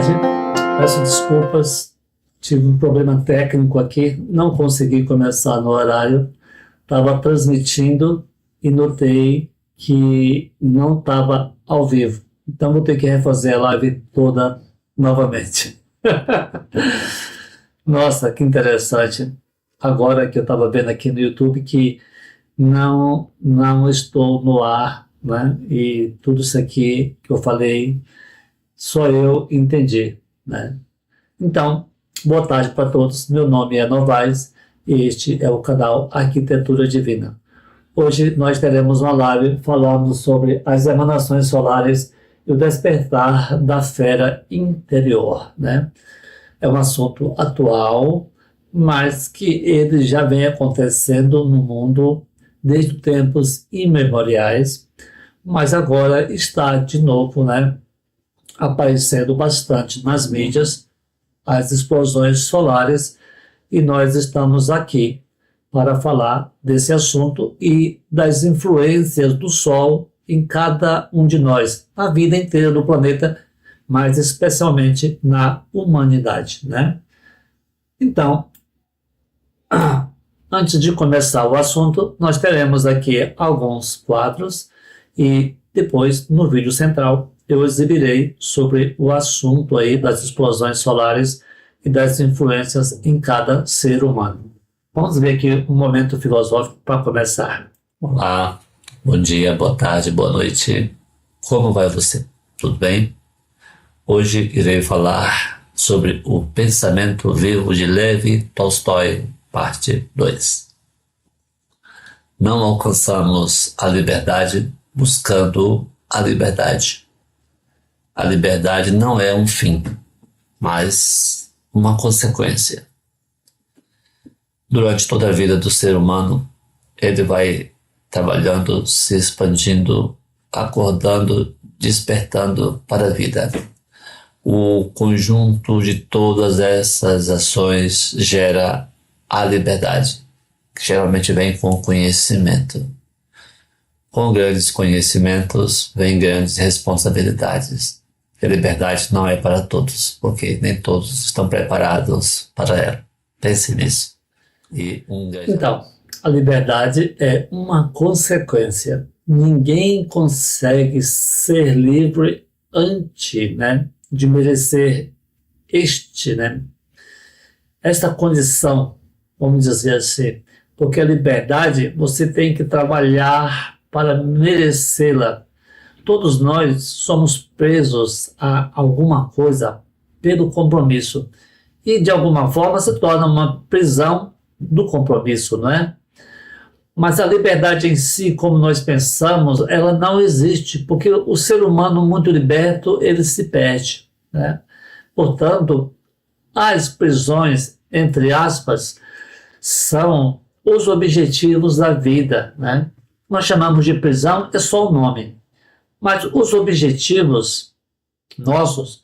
tarde. Peço desculpas, tive um problema técnico aqui, não consegui começar no horário. Estava transmitindo e notei que não estava ao vivo. Então vou ter que refazer a live toda novamente. Nossa, que interessante. Agora que eu estava vendo aqui no YouTube que não estou no ar, né? E tudo isso aqui que eu falei, só eu entendi, né? Então, boa tarde para todos. Meu nome é Novaes e este é o canal Arquitetura Divina. Hoje nós teremos uma live falando sobre as emanações solares e o despertar da esfera interior, né? É um assunto atual, mas que ele já vem acontecendo no mundo desde tempos imemoriais, mas agora está de novo, né, aparecendo bastante nas mídias, as explosões solares, e nós estamos aqui para falar desse assunto e das influências do Sol em cada um de nós, na vida inteira do planeta, mas especialmente na humanidade, né? Então, antes de começar o assunto, nós teremos aqui alguns quadros e depois, no vídeo central, eu exibirei sobre o assunto aí das explosões solares e das influências em cada ser humano. Vamos ver aqui um momento filosófico para começar. Olá, bom dia, boa tarde, boa noite. Como vai você? Tudo bem? Hoje irei falar sobre o pensamento vivo de Lev Tolstói, parte 2. Não alcançamos a liberdade buscando a liberdade. A liberdade não é um fim, mas uma consequência. Durante toda a vida do ser humano, ele vai trabalhando, se expandindo, acordando, despertando para a vida. O conjunto de todas essas ações gera a liberdade, que geralmente vem com o conhecimento. Com grandes conhecimentos, vem grandes responsabilidades. A liberdade não é para todos, porque nem todos estão preparados para ela. Pense nisso. Então, a liberdade é uma consequência. Ninguém consegue ser livre antes, né, de merecer esta condição, vamos dizer assim, porque a liberdade você tem que trabalhar para merecê-la. Todos nós somos presos a alguma coisa pelo compromisso e de alguma forma se torna uma prisão do compromisso, não é? Mas a liberdade em si, como nós pensamos, ela não existe, porque o ser humano muito liberto, ele se perde, né? Portanto, as prisões, entre aspas, são os objetivos da vida, né? Nós chamamos de prisão, é só o nome. Mas os objetivos nossos,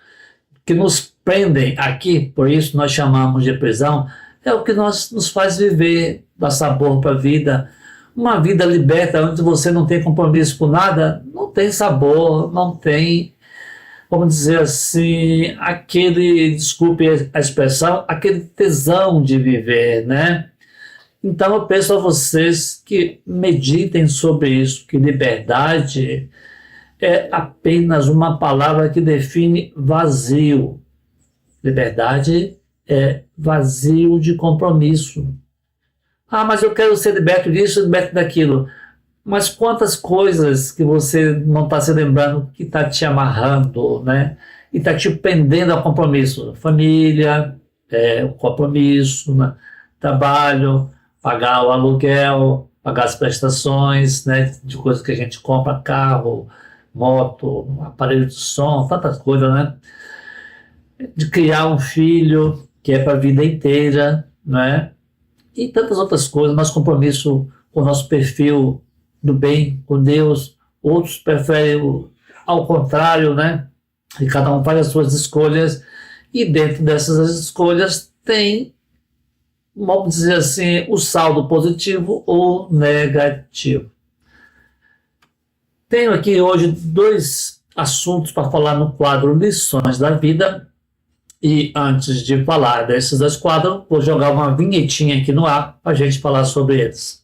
que nos prendem aqui, por isso nós chamamos de prisão, é o que nos faz viver, dar sabor para a vida. Uma vida liberta, onde você não tem compromisso com nada, não tem sabor, não tem, vamos dizer assim, desculpe a expressão, aquele tesão de viver, né? Então eu peço a vocês que meditem sobre isso, que liberdade é apenas uma palavra que define vazio. Liberdade é vazio de compromisso. Ah, mas eu quero ser liberto disso, liberto daquilo. Mas quantas coisas que você não está se lembrando que está te amarrando, né? E está te prendendo ao compromisso. Família, o compromisso, né? Trabalho, pagar o aluguel, pagar as prestações, né? De coisas que a gente compra, carro, moto, aparelho de som, tantas coisas, né? De criar um filho, que é para a vida inteira, né? E tantas outras coisas, nosso compromisso com o nosso perfil do bem com Deus, outros preferem ao contrário, né? E cada um faz as suas escolhas, e dentro dessas escolhas tem, vamos dizer assim, o saldo positivo ou negativo. Tenho aqui hoje dois assuntos para falar no quadro Lições da Vida, E antes de falar desses dois quadros, vou jogar uma vinhetinha aqui no ar para a gente falar sobre eles.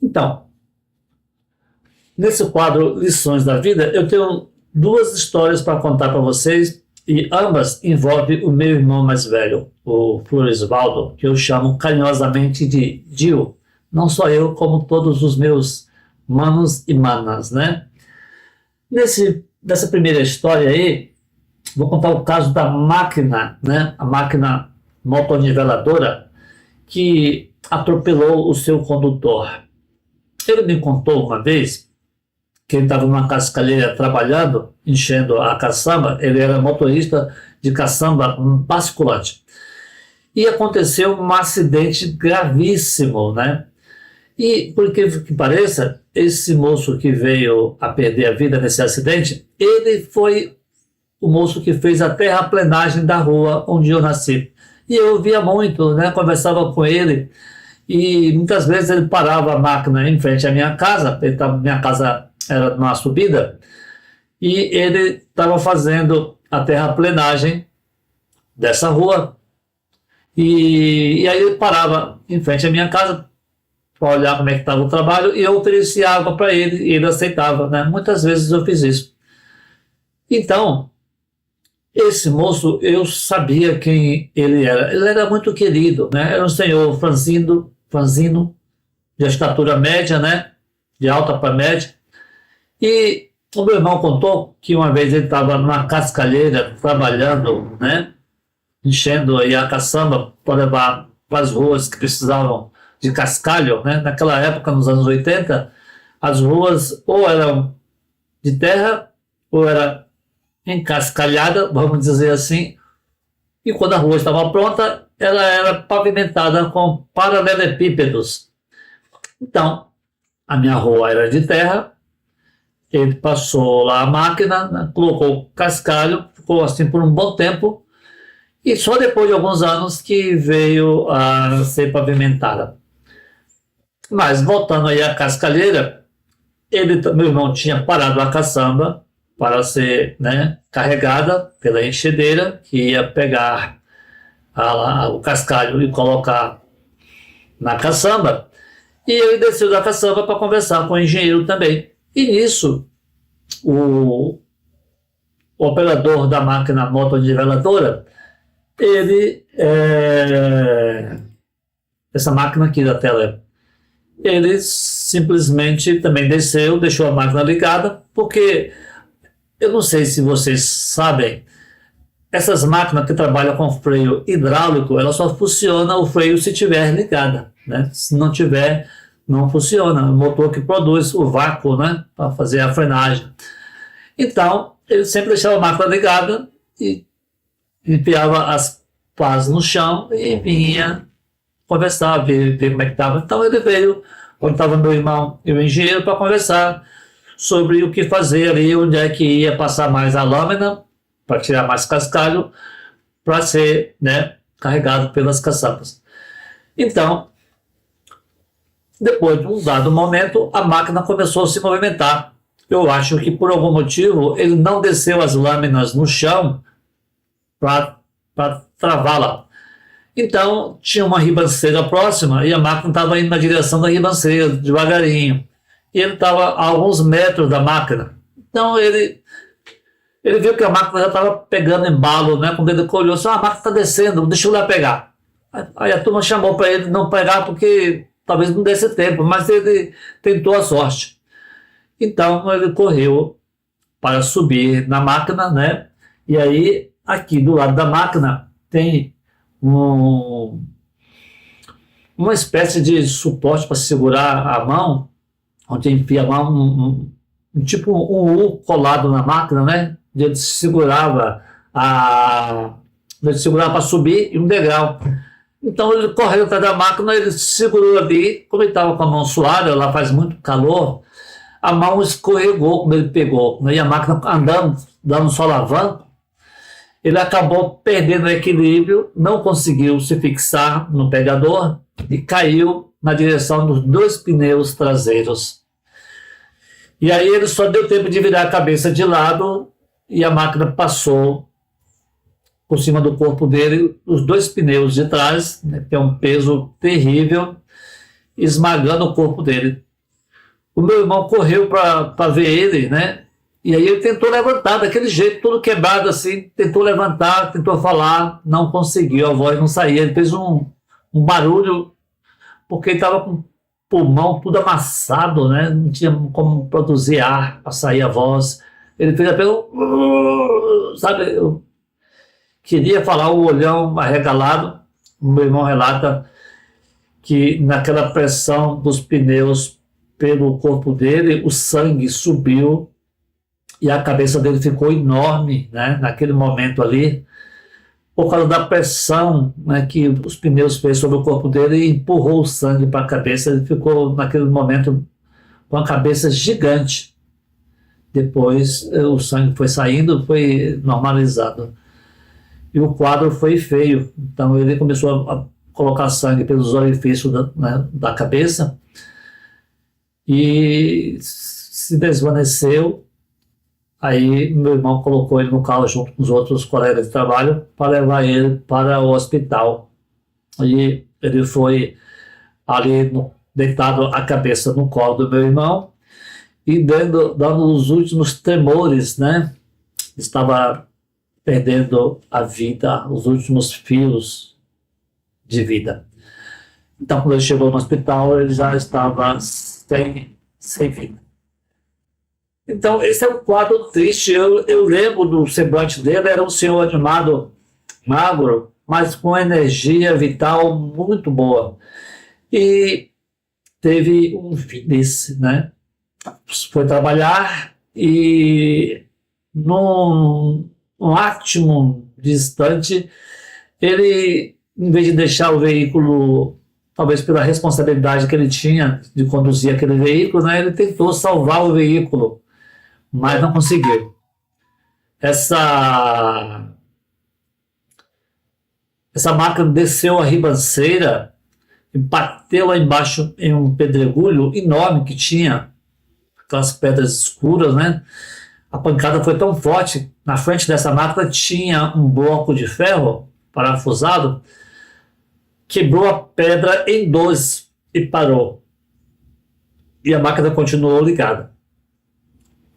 Então, nesse quadro Lições da Vida, eu tenho duas histórias para contar para vocês e ambas envolvem o meu irmão mais velho, o Floresvaldo, que eu chamo carinhosamente de Dio. Não só eu, como todos os meus manos e manas, né? Nessa primeira história aí, vou contar o caso da máquina, né? A máquina motoniveladora que atropelou o seu condutor. Ele me contou uma vez que ele estava numa cascalheira trabalhando, enchendo a caçamba. Ele era motorista de caçamba basculante. E aconteceu um acidente gravíssimo, né? E, por que pareça, esse moço que veio a perder a vida nesse acidente, ele foi o moço que fez a terraplenagem da rua onde eu nasci. E eu via muito, né? Conversava com ele. E muitas vezes ele parava a máquina em frente à minha casa, minha casa era numa subida, e ele estava fazendo a terraplenagem dessa rua, e aí ele parava em frente à minha casa para olhar como é que estava o trabalho, e eu oferecia água para ele, e ele aceitava, né? Muitas vezes eu fiz isso. Então, esse moço, eu sabia quem ele era. Ele era muito querido, né? Era um senhor franzino, de estatura média, né? De alta para média. E o meu irmão contou que uma vez ele estava numa cascalheira trabalhando, né? Enchendo aí a caçamba para levar para as ruas que precisavam de cascalho, né? Naquela época, nos anos 80, as ruas ou eram de terra ou era encascalhada, vamos dizer assim, e quando a rua estava pronta, ela era pavimentada com paralelepípedos. Então, a minha rua era de terra, ele passou lá a máquina, né, colocou cascalho, ficou assim por um bom tempo, e só depois de alguns anos que veio a ser pavimentada. Mas, voltando aí à cascalheira, meu irmão tinha parado a caçamba para ser, né, carregada pela enxadeira, que ia pegar o cascalho e colocar na caçamba, e ele desceu da caçamba para conversar com o engenheiro também. E nisso, o operador da máquina motoniveladora, essa máquina aqui da tela, ele simplesmente também desceu, deixou a máquina ligada, porque eu não sei se vocês sabem, essas máquinas que trabalham com freio hidráulico, ela só funciona o freio se tiver ligada, né? Se não tiver, não funciona. O motor que produz o vácuo, né? Para fazer a frenagem. Então, ele sempre deixava a máquina ligada e enfiava as pás no chão e vinha conversar, ver como é que estava. Então, ele veio, quando estava meu irmão e o engenheiro, para conversar sobre o que fazer ali, onde é que ia passar mais a lâmina, para tirar mais cascalho, para ser, né, carregado pelas caçambas. Então, depois de um dado momento, a máquina começou a se movimentar. Eu acho que por algum motivo ele não desceu as lâminas no chão para travá-la. Então, tinha uma ribanceira próxima e a máquina estava indo na direção da ribanceira, devagarinho. E ele estava a alguns metros da máquina. Então, ele viu que a máquina já estava pegando embalo, né? Quando ele olhou, a máquina está descendo, deixa eu lá pegar. Aí a turma chamou para ele não pegar porque talvez não desse tempo, mas ele tentou a sorte. Então ele correu para subir na máquina, né? E aí aqui do lado da máquina tem uma espécie de suporte para segurar a mão, onde enfia a mão, tipo um U colado na máquina, né? Ele segurava para subir e um degrau. Então ele correu atrás da máquina, ele segurou ali, como ele estava com a mão suada, lá faz muito calor, a mão escorregou quando ele pegou, né? E a máquina andando, dando só alavanco, ele acabou perdendo o equilíbrio, não conseguiu se fixar no pegador e caiu na direção dos dois pneus traseiros. E aí ele só deu tempo de virar a cabeça de lado e a máquina passou por cima do corpo dele, os dois pneus de trás, né, que é um peso terrível, esmagando o corpo dele. O meu irmão correu para ver ele, né? E aí ele tentou levantar daquele jeito, todo quebrado assim, tentou levantar, tentou falar, não conseguiu, a voz não saía. Ele fez um barulho, porque ele estava com o pulmão tudo amassado, né? Não tinha como produzir ar para sair a voz. Ele fez apenas, sabe, eu queria falar, o olhão arregalado. O meu irmão relata que naquela pressão dos pneus pelo corpo dele, o sangue subiu e a cabeça dele ficou enorme, né, naquele momento ali, por causa da pressão, né, que os pneus fez sobre o corpo dele e empurrou o sangue para a cabeça. Ele ficou naquele momento com a cabeça gigante. Depois o sangue foi saindo, foi normalizado. E o quadro foi feio. Então ele começou a colocar sangue pelos orifícios da cabeça e se desvaneceu. Aí meu irmão colocou ele no carro junto com os outros colegas de trabalho para levar ele para o hospital. E ele foi ali deitado a cabeça no colo do meu irmão e dando os últimos tremores, né? Estava perdendo a vida, os últimos fios de vida. Então, quando ele chegou no hospital, ele já estava sem vida. Então, esse é um quadro triste. Eu lembro do semblante dele, era um senhor animado, magro, mas com energia vital muito boa. E teve um fim desse, né? Foi trabalhar e num ótimo distante, ele, em vez de deixar o veículo, talvez pela responsabilidade que ele tinha de conduzir aquele veículo, né, ele tentou salvar o veículo, mas não conseguiu. Essa máquina desceu a ribanceira e bateu lá embaixo em um pedregulho enorme que tinha, aquelas pedras escuras, né? A pancada foi tão forte, na frente dessa máquina tinha um bloco de ferro parafusado, quebrou a pedra em dois e parou. E a máquina continuou ligada.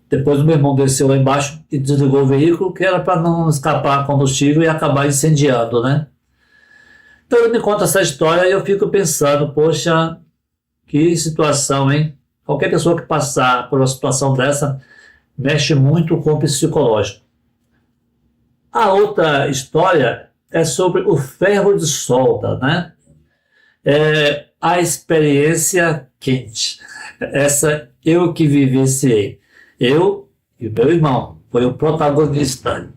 Depois o meu irmão desceu lá embaixo e desligou o veículo, que era para não escapar combustível e acabar incendiando, né? Então ele me conta essa história e eu fico pensando, poxa, que situação, hein? Qualquer pessoa que passar por uma situação dessa mexe muito com o psicológico. A outra história é sobre o ferro de solda, né? É a experiência quente. Essa eu que vivenciei. Eu e o meu irmão, foi o protagonista.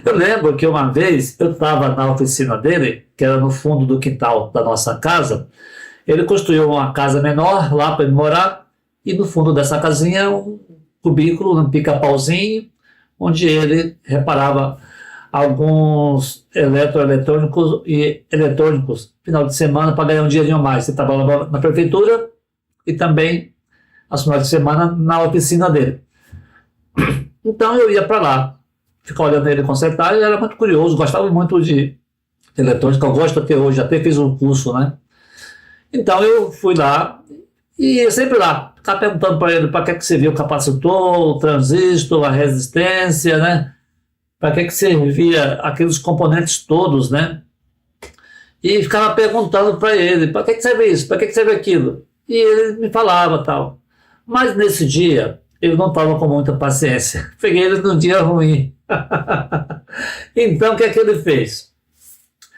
Eu lembro que uma vez eu estava na oficina dele, que era no fundo do quintal da nossa casa. Ele construiu uma casa menor lá para ele morar, e no fundo dessa casinha um cubículo, um pica-pauzinho, onde ele reparava alguns eletroeletrônicos e eletrônicos final de semana para ganhar um dinheirinho a mais. Ele trabalhava na prefeitura e também aos finais de semana na oficina dele. Então eu ia para lá, ficar olhando ele consertar, e era muito curioso, gostava muito de eletrônica, eu gosto até hoje, até fiz um curso, né? Então eu fui lá, e eu sempre lá, ficar perguntando para ele para que servia o capacitor, o transistor, a resistência, né? Para que servia aqueles componentes todos, né? E ficava perguntando para ele, para que serve isso, para que serve aquilo? E ele me falava tal. Mas nesse dia, ele não estava com muita paciência. Peguei ele num dia ruim. Então, o que é que ele fez?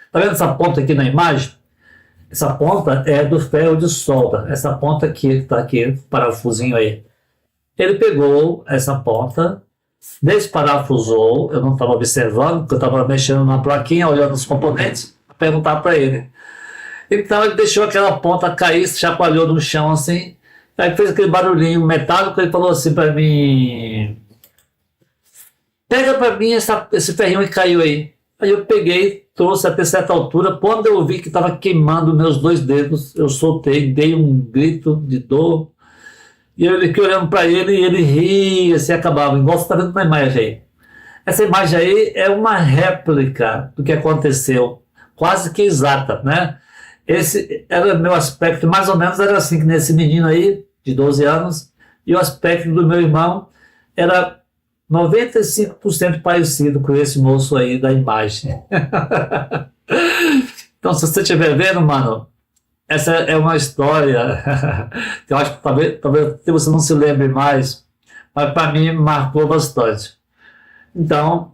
Está vendo essa ponta aqui na imagem? Essa ponta é do ferro de solda. Essa ponta aqui, está aqui, parafusinho aí. Ele pegou essa ponta, desparafusou, eu não estava observando, porque eu estava mexendo na plaquinha, olhando os componentes, perguntar para ele. Então ele deixou aquela ponta cair, se chacoalhou no chão assim, aí fez aquele barulhinho metálico, ele falou assim para mim, pega para mim esse ferrinho que caiu aí. Aí eu peguei, trouxe até certa altura, quando eu vi que estava queimando meus 2 dedos, eu soltei, dei um grito de dor, e eu fiquei olhando para ele e ele ria, assim acabava, igual você está vendo na imagem aí. Essa imagem aí é uma réplica do que aconteceu, quase que exata, né? Esse era o meu aspecto, mais ou menos era assim, que nesse menino aí, de 12 anos, e o aspecto do meu irmão era 95% parecido com esse moço aí da imagem. Então, se você estiver vendo, mano, essa é uma história que eu acho que talvez você não se lembre mais, mas para mim marcou bastante. Então,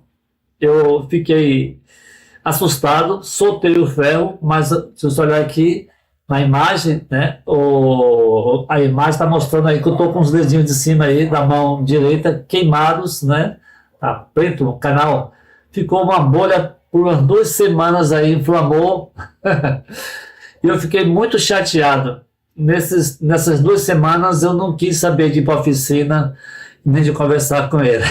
eu fiquei assustado, soltei o ferro, mas se você olhar aqui na imagem, né, a imagem está mostrando aí que eu estou com os dedinhos de cima aí da mão direita queimados, né, tá preto no canal, ficou uma bolha por umas 2 semanas aí, inflamou, e eu fiquei muito chateado. Nessas 2 semanas eu não quis saber de ir para a oficina, nem de conversar com ele.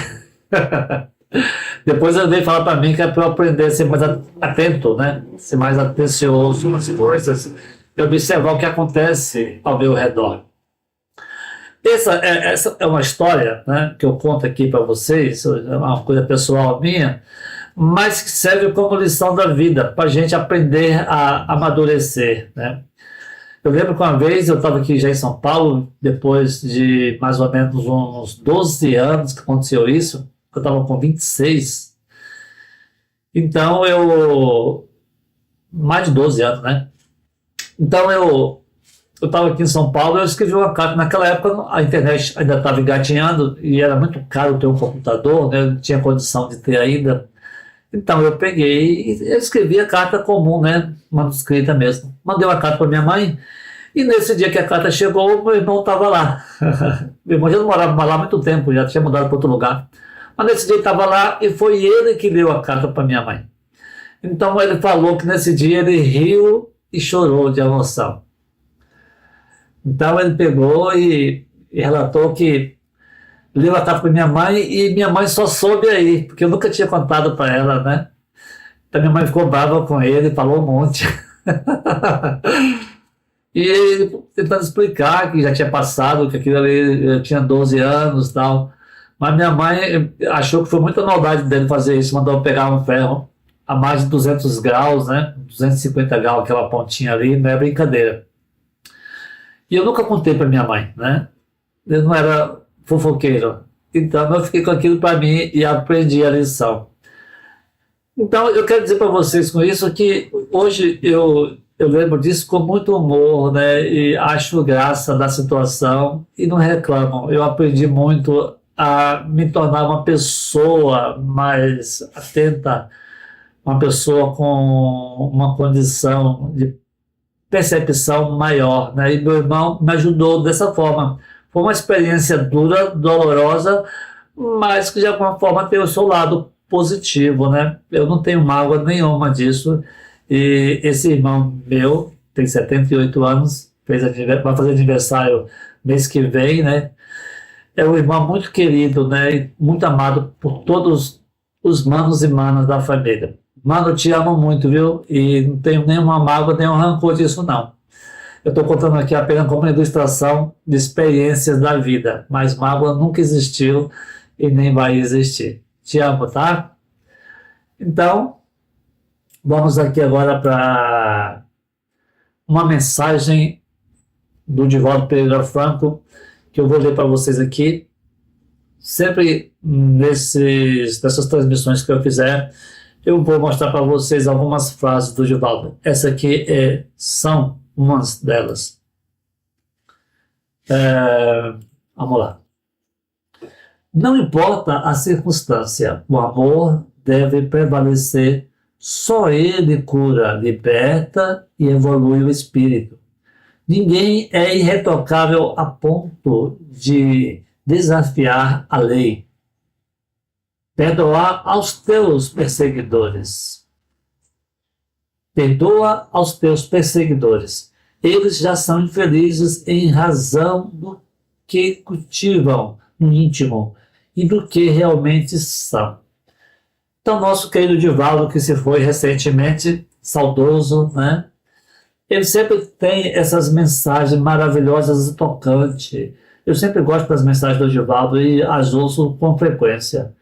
Depois ele veio falar para mim que é para eu aprender a ser mais atento, né? Ser mais atencioso nas coisas e observar o que acontece ao meu redor. Essa é uma história, né, que eu conto aqui para vocês, é uma coisa pessoal minha, mas que serve como lição da vida, para a gente aprender a amadurecer, né? Eu lembro que uma vez eu estava aqui já em São Paulo, depois de mais ou menos uns 12 anos que aconteceu isso, eu estava com 26. Então mais de 12 anos, né? Então eu estava aqui em São Paulo, eu escrevi uma carta. Naquela época a internet ainda estava engatinhando e era muito caro ter um computador, né? Eu não tinha condição de ter ainda. Então eu peguei e escrevi a carta comum, né? Manuscrita mesmo. Mandei uma carta para minha mãe e nesse dia que a carta chegou, meu irmão estava lá. Meu irmão já não morava lá há muito tempo, já tinha mudado para outro lugar. Mas nesse dia ele estava lá e foi ele que leu a carta para minha mãe. Então ele falou que nesse dia ele riu e chorou de emoção. Então ele pegou e relatou que leu a carta para minha mãe e minha mãe só soube aí, porque eu nunca tinha contado para ela, né? Então minha mãe ficou brava com ele, falou um monte. E ele tentando explicar que já tinha passado, que aquilo ali eu tinha 12 anos e tal. Mas minha mãe achou que foi muita maldade dele fazer isso, mandou eu pegar um ferro a mais de 200 graus, né? 250 graus, aquela pontinha ali, não é brincadeira. E eu nunca contei para minha mãe, né? Eu não era fofoqueiro. Então eu fiquei com aquilo para mim e aprendi a lição. Então eu quero dizer para vocês com isso que hoje eu lembro disso com muito humor, né? E acho graça da situação e não reclamo. Eu aprendi muito a me tornar uma pessoa mais atenta, uma pessoa com uma condição de percepção maior, né? E meu irmão me ajudou dessa forma. Foi uma experiência dura, dolorosa, mas que de alguma forma tem o seu lado positivo, né? Eu não tenho mágoa nenhuma disso. E esse irmão meu, tem 78 anos, vai fazer aniversário mês que vem, né? É um irmão muito querido, né? E muito amado por todos os manos e manas da família. Mano, eu te amo muito, viu? E não tenho nenhuma mágoa, nenhum rancor disso, não. Eu estou contando aqui apenas como ilustração de experiências da vida, mas mágoa nunca existiu e nem vai existir. Te amo, tá? Então, vamos aqui agora para uma mensagem do Divaldo Pereira Franco, que eu vou ler para vocês aqui. Sempre nessas transmissões que eu fizer, eu vou mostrar para vocês algumas frases do Divaldo. Essa aqui são umas delas. Vamos lá. Não importa a circunstância, o amor deve prevalecer. Só ele cura, liberta e evolui o espírito. Ninguém é irretocável a ponto de desafiar a lei. Perdoar aos teus perseguidores. Perdoa aos teus perseguidores. Eles já são infelizes em razão do que cultivam no íntimo e do que realmente são. Então, nosso querido Divaldo, que se foi recentemente, saudoso, né? Ele sempre tem essas mensagens maravilhosas e tocantes. Eu sempre gosto das mensagens do Divaldo e as ouço com frequência.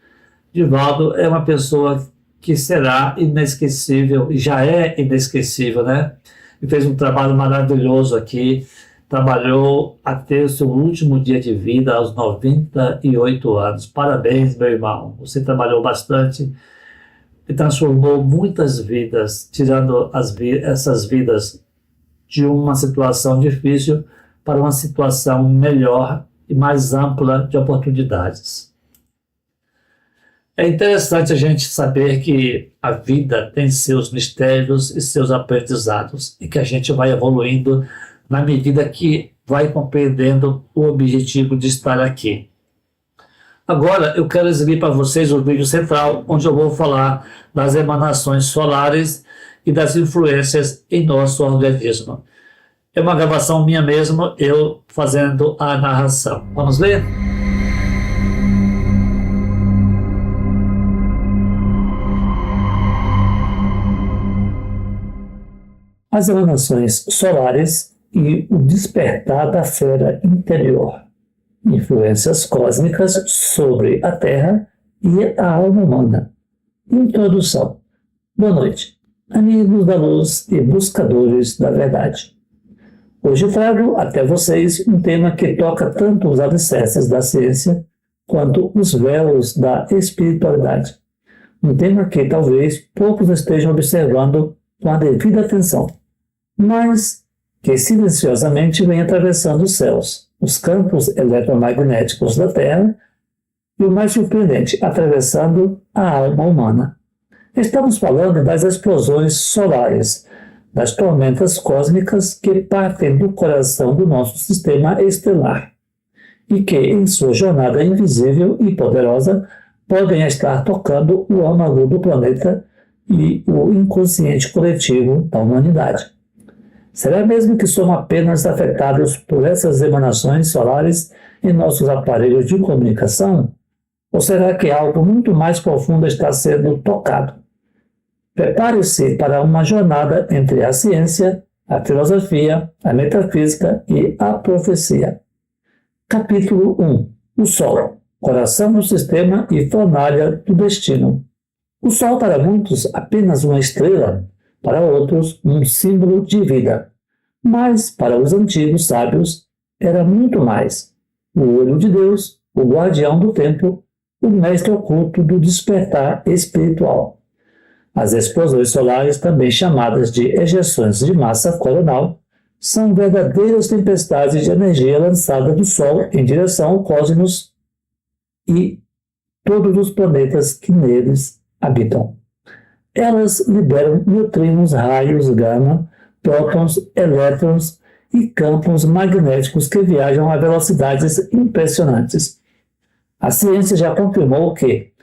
Divaldo é uma pessoa que será inesquecível, e já é inesquecível, né? E fez um trabalho maravilhoso aqui, trabalhou até o seu último dia de vida, aos 98 anos. Parabéns, meu irmão, você trabalhou bastante e transformou muitas vidas, tirando essas vidas de uma situação difícil para uma situação melhor e mais ampla de oportunidades. É interessante a gente saber que a vida tem seus mistérios e seus aprendizados e que a gente vai evoluindo na medida que vai compreendendo o objetivo de estar aqui. Agora eu quero exibir para vocês o vídeo central, onde eu vou falar das emanações solares e das influências em nosso organismo. É uma gravação minha mesmo, eu fazendo a narração. Vamos ver? As emanações solares e o despertar da fera interior. Influências cósmicas sobre a Terra e a alma humana. Introdução. Boa noite, amigos da luz e buscadores da verdade. Hoje trago até vocês um tema que toca tanto os alicerces da ciência quanto os véus da espiritualidade. Um tema que talvez poucos estejam observando com a devida atenção, mas que silenciosamente vem atravessando os céus, os campos eletromagnéticos da Terra e, o mais surpreendente, atravessando a alma humana. Estamos falando das explosões solares, das tormentas cósmicas que partem do coração do nosso sistema estelar e que, em sua jornada invisível e poderosa, podem estar tocando o âmago do planeta e o inconsciente coletivo da humanidade. Será mesmo que somos apenas afetados por essas emanações solares em nossos aparelhos de comunicação? Ou será que algo muito mais profundo está sendo tocado? Prepare-se para uma jornada entre a ciência, a filosofia, a metafísica e a profecia. Capítulo 1. O Sol, coração do sistema e fornalha do destino. O Sol para muitos apenas uma estrela, para outros um símbolo de vida. Mas para os antigos sábios era muito mais. O olho de Deus, o guardião do tempo, o mestre oculto do despertar espiritual. As explosões solares, também chamadas de ejeções de massa coronal, são verdadeiras tempestades de energia lançada do Sol em direção ao cosmos e todos os planetas que neles habitam. Elas liberam neutrinos, raios gama, prótons, elétrons e campos magnéticos que viajam a velocidades impressionantes. A ciência já confirmou que,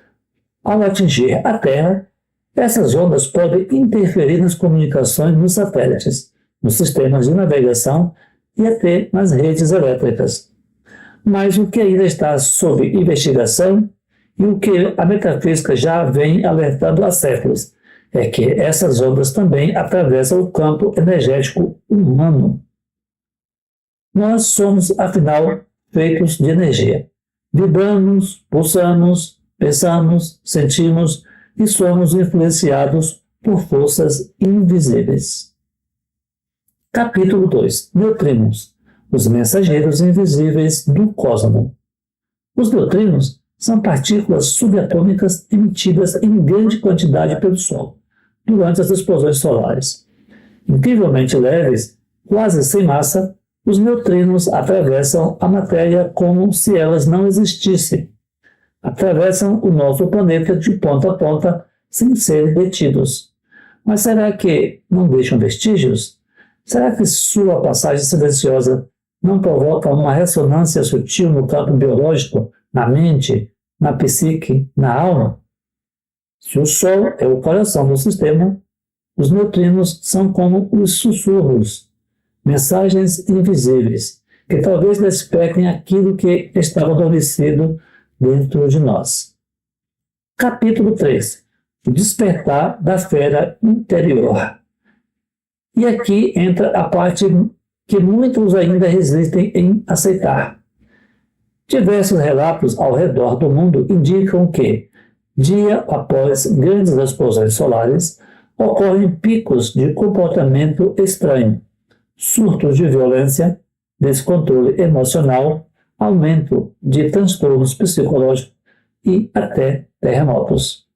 ao atingir a Terra, essas ondas podem interferir nas comunicações nos satélites, nos sistemas de navegação e até nas redes elétricas. Mas o que ainda está sob investigação e o que a metafísica já vem alertando há séculos é que essas ondas também atravessam o campo energético humano. Nós somos, afinal, feitos de energia. Vibramos, pulsamos, pensamos, sentimos e somos influenciados por forças invisíveis. Capítulo 2. Neutrinos, os mensageiros invisíveis do cosmos. Os neutrinos são partículas subatômicas emitidas em grande quantidade pelo Sol durante as explosões solares. Incrivelmente leves, quase sem massa, os neutrinos atravessam a matéria como se elas não existissem. Atravessam o nosso planeta de ponta a ponta sem serem detidos. Mas será que não deixam vestígios? Será que sua passagem silenciosa não provoca uma ressonância sutil no campo biológico, na mente, na psique, na alma? Se o Sol é o coração do sistema, Os neutrinos são como os sussurros, mensagens invisíveis, que talvez despertem aquilo que estava adormecido dentro de nós. Capítulo 3. O despertar da fera interior. E aqui entra a parte que muitos ainda resistem em aceitar. Diversos relatos ao redor do mundo indicam que, dia após grandes explosões solares, ocorrem picos de comportamento estranho, surtos de violência, descontrole emocional, aumento de transtornos psicológicos e até terremotos.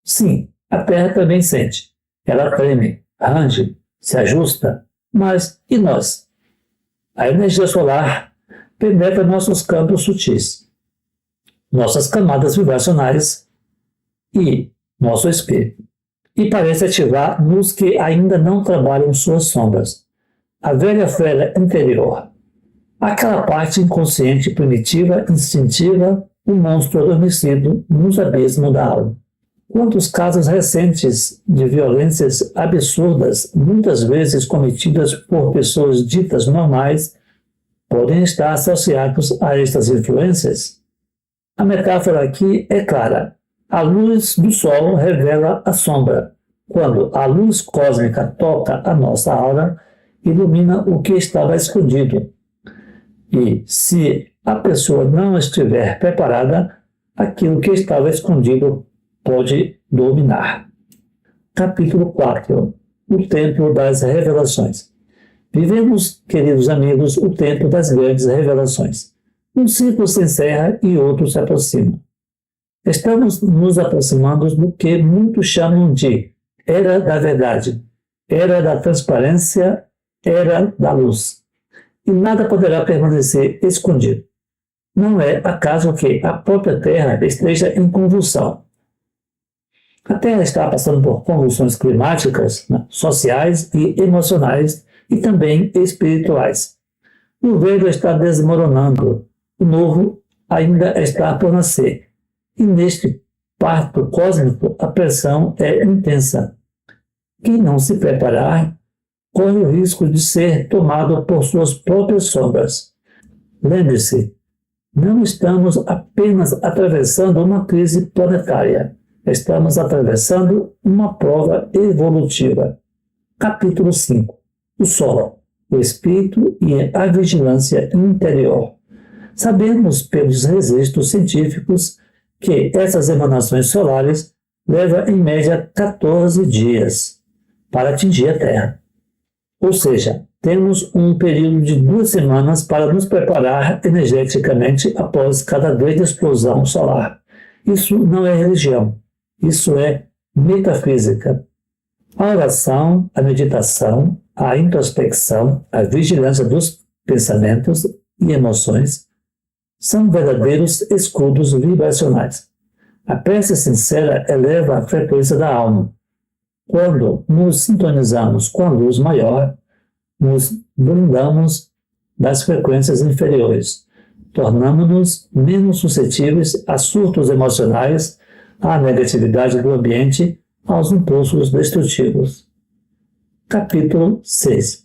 Sim, a Terra também sente. Ela treme, range, se ajusta, mas e nós? A energia solar penetra nossos campos sutis, nossas camadas vibracionais e nosso espírito, e parece ativar nos que ainda não trabalham suas sombras, a velha fera interior, aquela parte inconsciente, primitiva, instintiva, o monstro adormecido nos abismos da alma. Quantos casos recentes de violências absurdas, muitas vezes cometidas por pessoas ditas normais, podem estar associados a estas influências? A metáfora aqui é clara. A luz do sol revela a sombra. Quando a luz cósmica toca a nossa aura, ilumina o que estava escondido. E, se a pessoa não estiver preparada, aquilo que estava escondido pode dominar. Capítulo 4. O Templo das Revelações. Vivemos, queridos amigos, o tempo das grandes revelações. Um ciclo se encerra e outro se aproxima. Estamos nos aproximando do que muitos chamam de Era da Verdade, Era da Transparência, Era da Luz. E nada poderá permanecer escondido. Não é acaso que a própria Terra esteja em convulsão. A Terra está passando por convulsões climáticas, sociais e emocionais e também espirituais. O velho está desmoronando, o novo ainda está por nascer. E neste parto cósmico a pressão é intensa. Quem não se preparar corre o risco de ser tomado por suas próprias sombras. Lembre-se, não estamos apenas atravessando uma crise planetária. Estamos atravessando uma prova evolutiva. Capítulo 5. O Sol, o Espírito e a Vigilância Interior. Sabemos pelos registros científicos que essas emanações solares levam em média 14 dias para atingir a Terra. Ou seja, temos um período de 2 semanas para nos preparar energeticamente após cada grande explosão solar. Isso não é religião. Isso é metafísica. A oração, a meditação, a introspecção, a vigilância dos pensamentos e emoções são verdadeiros escudos vibracionais. A prece sincera eleva a frequência da alma. Quando nos sintonizamos com a luz maior, nos blindamos das frequências inferiores, tornamos-nos menos suscetíveis a surtos emocionais, à negatividade do ambiente, aos impulsos destrutivos. Capítulo 6.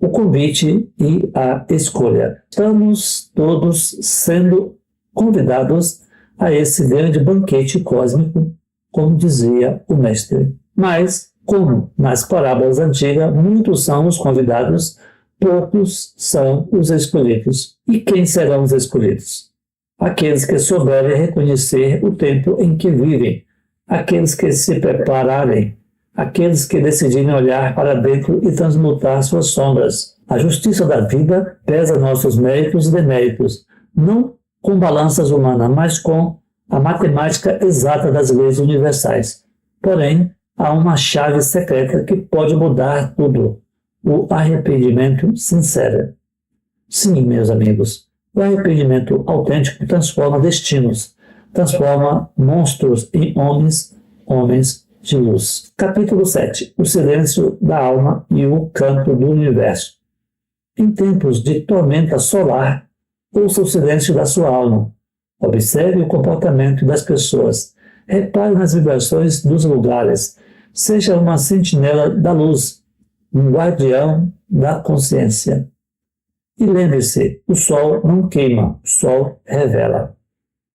O convite e a escolha. Estamos todos sendo convidados a esse grande banquete cósmico, como dizia o mestre. Mas, como nas parábolas antigas, muitos são os convidados, poucos são os escolhidos. E quem serão os escolhidos? Aqueles que souberem reconhecer o tempo em que vivem, aqueles que se prepararem, aqueles que decidirem olhar para dentro e transmutar suas sombras. A justiça da vida pesa nossos méritos e deméritos, não com balanças humanas, mas com a matemática exata das leis universais. Porém, há uma chave secreta que pode mudar tudo: o arrependimento sincero. Sim, meus amigos, o arrependimento autêntico transforma destinos, transforma monstros em homens, homens de luz. Capítulo 7. O silêncio da alma e o canto do universo. Em tempos de tormenta solar, ouça o silêncio da sua alma. Observe o comportamento das pessoas. Repare nas vibrações dos lugares. Seja uma sentinela da luz, um guardião da consciência. E lembre-se, o sol não queima, o sol revela.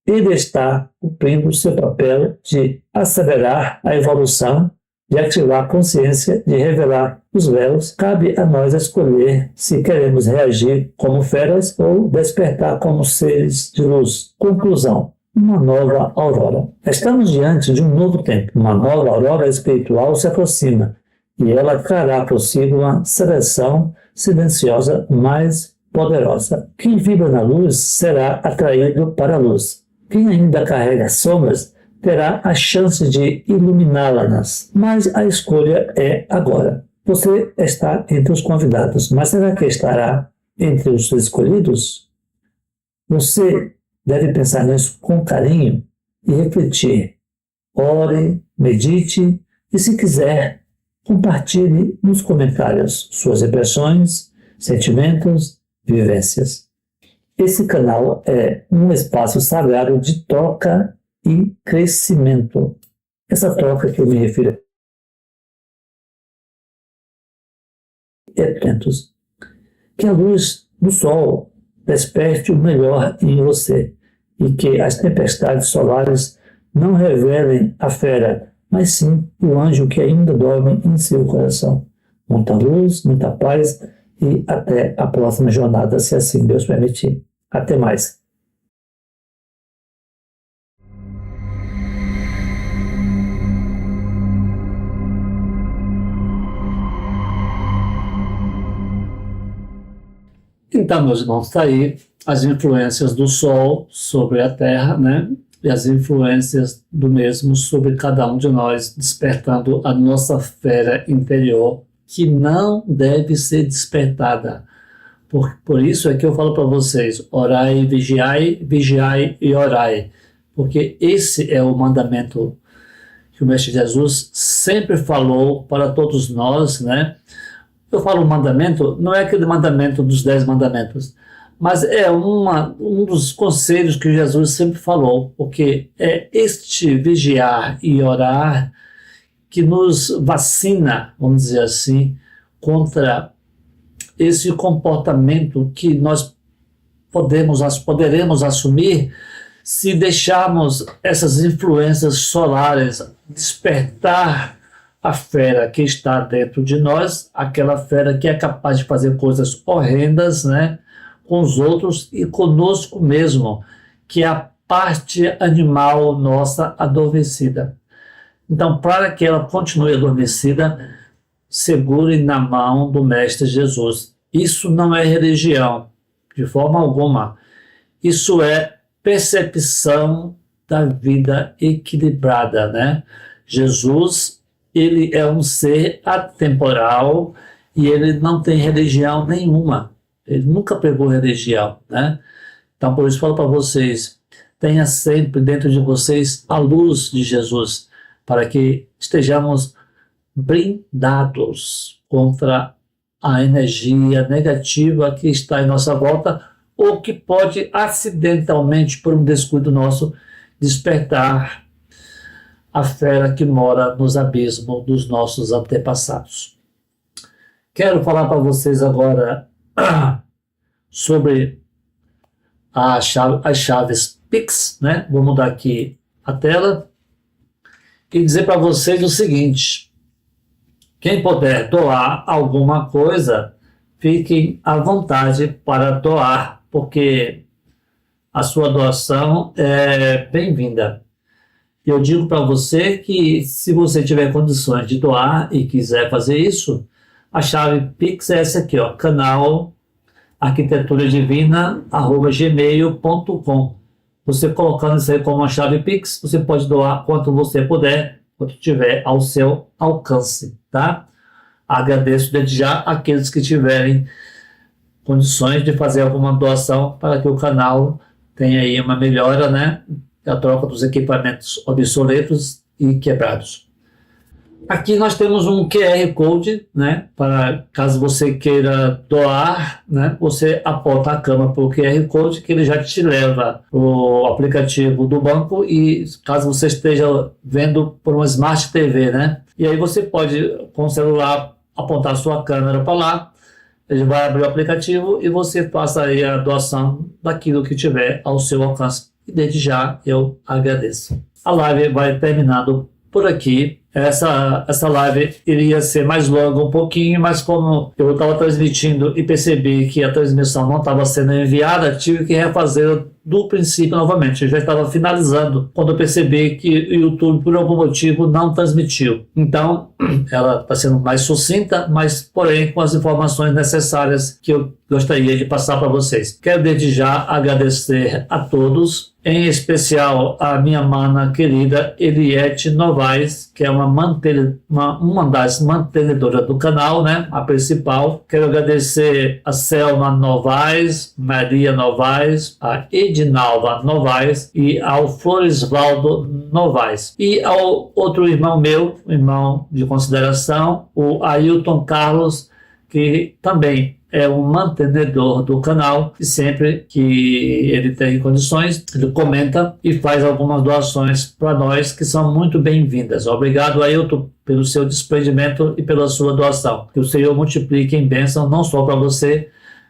Ele está cumprindo o seu papel de acelerar a evolução, de ativar a consciência, de revelar os véus. Cabe a nós escolher se queremos reagir como feras ou despertar como seres de luz. Conclusão: uma nova aurora. Estamos diante de um novo tempo. Uma nova aurora espiritual se aproxima e ela trará consigo uma seleção silenciosa mais poderosa. Quem vibra na luz será atraído para a luz. Quem ainda carrega sombras terá a chance de iluminá-las, mas a escolha é agora. Você está entre os convidados, mas será que estará entre os escolhidos? Você deve pensar nisso com carinho e refletir. Ore, medite e, se quiser, compartilhe nos comentários suas impressões, sentimentos, vivências. Esse canal é um espaço sagrado de troca e crescimento. Essa troca que eu me refiro é atentos. Que a luz do sol desperte o melhor em você e que as tempestades solares não revelem a fera, mas sim o anjo que ainda dorme em seu coração. Muita luz, muita paz e até a próxima jornada, se assim Deus permitir. Até mais. Então, meus irmãos, está aí as influências do Sol sobre a Terra, né? E as influências do mesmo sobre cada um de nós, despertando a nossa fera interior, que não deve ser despertada. Por isso é que eu falo para vocês, orai, vigiai e orai. Porque esse é o mandamento que o Mestre Jesus sempre falou para todos nós, né? Eu falo mandamento, não é aquele mandamento dos 10 mandamentos, mas é um dos conselhos que Jesus sempre falou, porque é este vigiar e orar que nos vacina, vamos dizer assim, contra esse comportamento que nós poderemos assumir se deixarmos essas influências solares despertar a fera que está dentro de nós, aquela fera que é capaz de fazer coisas horrendas, né, com os outros e conosco mesmo, que é a parte animal nossa adormecida. Então, para que ela continue adormecida, segure na mão do Mestre Jesus. Isso não é religião, de forma alguma. Isso é percepção da vida equilibrada, né? Jesus, ele é um ser atemporal e ele não tem religião nenhuma. Ele nunca pregou religião, né? Então, por isso, eu falo para vocês, tenha sempre dentro de vocês a luz de Jesus, para que estejamos blindados contra a energia negativa que está em nossa volta ou que pode acidentalmente, por um descuido nosso, despertar a fera que mora nos abismos dos nossos antepassados. Quero falar para vocês agora sobre as chaves Pix, né? Vou mudar aqui a tela e dizer para vocês o seguinte: quem puder doar alguma coisa, fiquem à vontade para doar, porque a sua doação é bem-vinda. Eu digo para você que, se você tiver condições de doar e quiser fazer isso, a chave Pix é essa aqui, ó, canal arquitaturadivina@gmail.com. Você colocando isso aí como uma chave Pix, você pode doar quanto você puder, quanto tiver ao seu alcance, tá? Agradeço desde já aqueles que tiverem condições de fazer alguma doação para que o canal tenha aí uma melhora, né? A troca dos equipamentos obsoletos e quebrados. Aqui nós temos um QR Code, né? Para caso você queira doar, né? Você aponta a câmera para o QR Code que ele já te leva para o aplicativo do banco e caso você esteja vendo por uma Smart TV, né? E aí você pode, com o celular, apontar a sua câmera para lá, ele vai abrir o aplicativo e você faça aí a doação daquilo que tiver ao seu alcance. E desde já eu agradeço. A live vai terminando por aqui. Essa live iria ser mais longa um pouquinho, mas como eu estava transmitindo e percebi que a transmissão não estava sendo enviada, tive que refazer do princípio novamente. Eu já estava finalizando quando eu percebi que o YouTube, por algum motivo, não transmitiu. Então, ela está sendo mais sucinta, mas, porém, com as informações necessárias que eu gostaria de passar para vocês. Quero desde já agradecer a todos, em especial a minha mana querida Eliette Novaes, que é uma das mantenedoras do canal, né? A principal. Quero agradecer a Selma Novaes, Maria Novaes, a Edinalva Novaes e ao Floresvaldo Novaes. E ao outro irmão meu, irmão de consideração, o Ailton Carlos, que também é um mantenedor do canal e sempre que ele tem condições, ele comenta e faz algumas doações para nós que são muito bem-vindas. Obrigado, Ailton, pelo seu desprendimento e pela sua doação. Que o Senhor multiplique em bênção não só para você,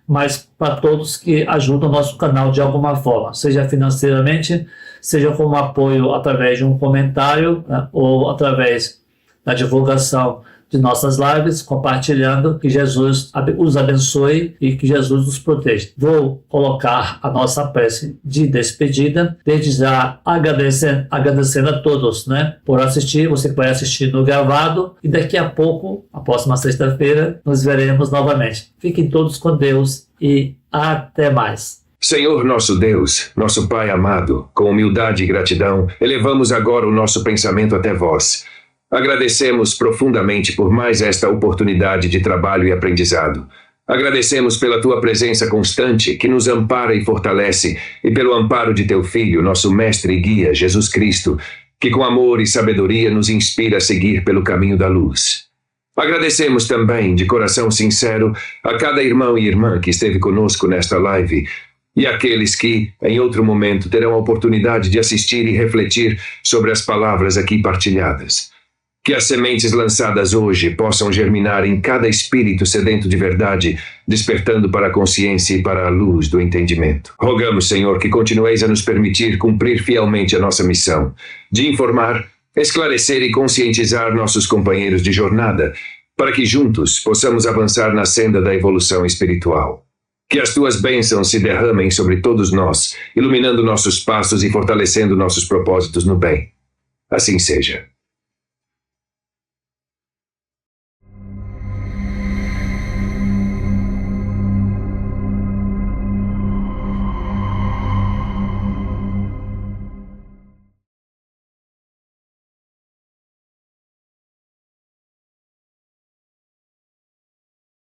mas para todos que ajudam o nosso canal de alguma forma, seja financeiramente, seja como apoio através de um comentário, né, ou através da divulgação de nossas lives, compartilhando. Que Jesus os abençoe e que Jesus nos proteja. Vou colocar a nossa prece de despedida, desde já agradecendo a todos, né, por assistir, você que vai assistir no gravado, e daqui a pouco, a próxima sexta-feira, nos veremos novamente. Fiquem todos com Deus e até mais. Senhor nosso Deus, nosso Pai amado, com humildade e gratidão, elevamos agora o nosso pensamento até vós. Agradecemos profundamente por mais esta oportunidade de trabalho e aprendizado. Agradecemos pela tua presença constante, que nos ampara e fortalece, e pelo amparo de teu Filho, nosso Mestre e Guia, Jesus Cristo, que com amor e sabedoria nos inspira a seguir pelo caminho da luz. Agradecemos também, de coração sincero, a cada irmão e irmã que esteve conosco nesta live, e aqueles que, em outro momento, terão a oportunidade de assistir e refletir sobre as palavras aqui partilhadas. Que as sementes lançadas hoje possam germinar em cada espírito sedento de verdade, despertando para a consciência e para a luz do entendimento. Rogamos, Senhor, que continueis a nos permitir cumprir fielmente a nossa missão, de informar, esclarecer e conscientizar nossos companheiros de jornada, para que juntos possamos avançar na senda da evolução espiritual. Que as tuas bênçãos se derramem sobre todos nós, iluminando nossos passos e fortalecendo nossos propósitos no bem. Assim seja.